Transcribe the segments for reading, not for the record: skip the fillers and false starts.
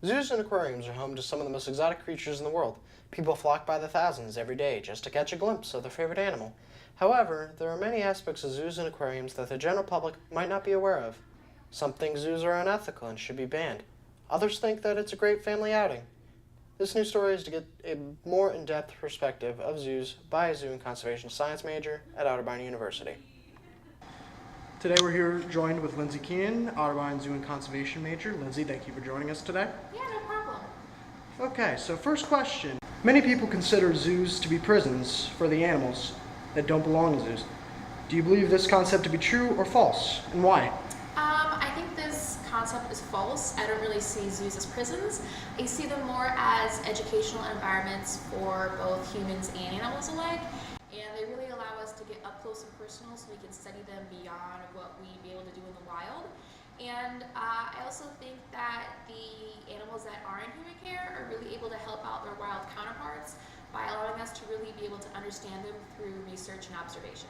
Zoos and aquariums are home to some of the most exotic creatures in the world. People flock by the thousands every day just to catch a glimpse of their favorite animal. However, there are many aspects of zoos and aquariums that the general public might not be aware of. Some think zoos are unethical and should be banned. Others think that it's a great family outing. This new story is to get a more in-depth perspective of zoos by a zoo and conservation science major at Otterbein University. Today we're here joined with Lindsay Keenan, Otterbein Zoo and Conservation major. Lindsay, thank you for joining us today. Yeah, no problem. Okay, so first question. Many people consider zoos to be prisons for the animals that don't belong in zoos. Do you believe this concept to be true or false, and why? I think this concept is false. I don't really see zoos as prisons. I see them more as educational environments for both humans and animals alike. And they really allow us to get up close and personal so we can study them beyond what we'd be able to do in the wild. And I also think that the animals that are in human care are really able to help out their wild counterparts by allowing us to really be able to understand them through research and observation.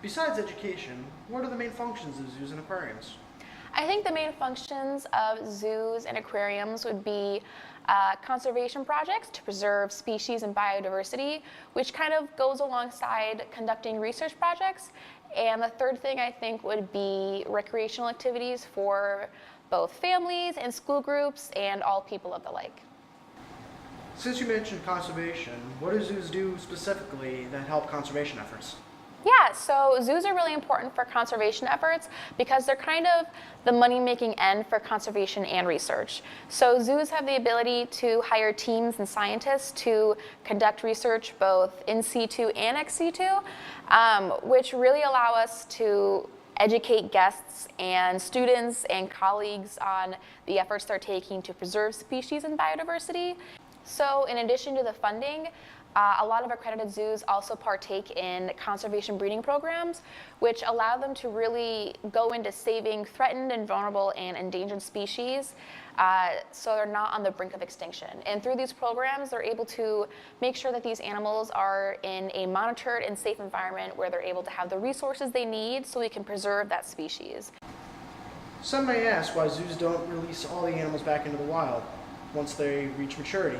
Besides education, what are the main functions of zoos and aquariums? I think the main functions of zoos and aquariums would be conservation projects to preserve species and biodiversity, which kind of goes alongside conducting research projects. And the third thing I think would be recreational activities for both families and school groups and all people of the like. Since you mentioned conservation, what do zoos do specifically that help conservation efforts? Yeah, so zoos are really important for conservation efforts because they're kind of the money-making end for conservation and research. So zoos have the ability to hire teams and scientists to conduct research both in situ and ex situ, which really allow us to educate guests and students and colleagues on the efforts they're taking to preserve species and biodiversity. So in addition to the funding, a lot of accredited zoos also partake in conservation breeding programs, which allow them to really go into saving threatened and vulnerable and endangered species so they're not on the brink of extinction. And through these programs, they're able to make sure that these animals are in a monitored and safe environment where they're able to have the resources they need so we can preserve that species. Some may ask why zoos don't release all the animals back into the wild once they reach maturity.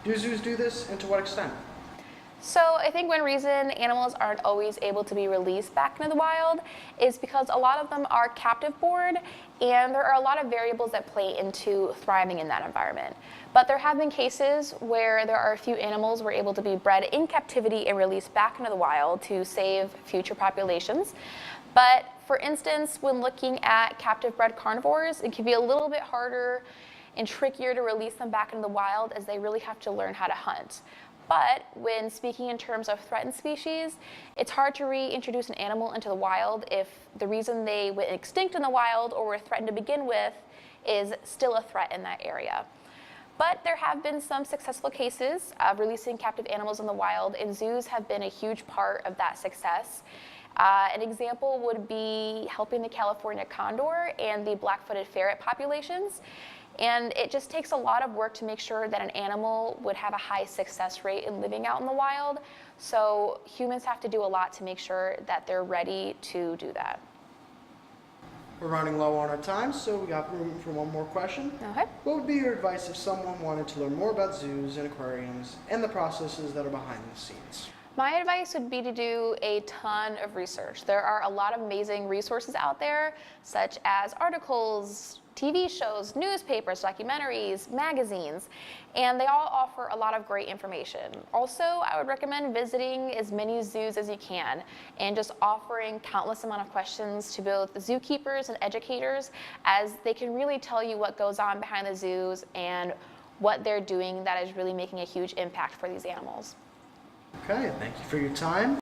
Do zoos do this, and to what extent? So I think one reason animals aren't always able to be released back into the wild is because a lot of them are captive born, and there are a lot of variables that play into thriving in that environment. But there have been cases where there are a few animals were able to be bred in captivity and released back into the wild to save future populations. But for instance, when looking at captive bred carnivores, it can be a little bit harder and trickier to release them back into the wild as they really have to learn how to hunt. But when speaking in terms of threatened species, it's hard to reintroduce an animal into the wild if the reason they went extinct in the wild or were threatened to begin with is still a threat in that area. But there have been some successful cases of releasing captive animals in the wild, and zoos have been a huge part of that success. An example would be helping the California condor and the black-footed ferret populations. And it just takes a lot of work to make sure that an animal would have a high success rate in living out in the wild. So humans have to do a lot to make sure that they're ready to do that. We're running low on our time, so we got room for one more question. Okay. What would be your advice if someone wanted to learn more about zoos and aquariums and the processes that are behind the scenes? My advice would be to do a ton of research. There are a lot of amazing resources out there, such as articles, TV shows, newspapers, documentaries, magazines, and they all offer a lot of great information. Also, I would recommend visiting as many zoos as you can and just offering countless amount of questions to both the zookeepers and educators, as they can really tell you what goes on behind the zoos and what they're doing that is really making a huge impact for these animals. Okay, thank you for your time.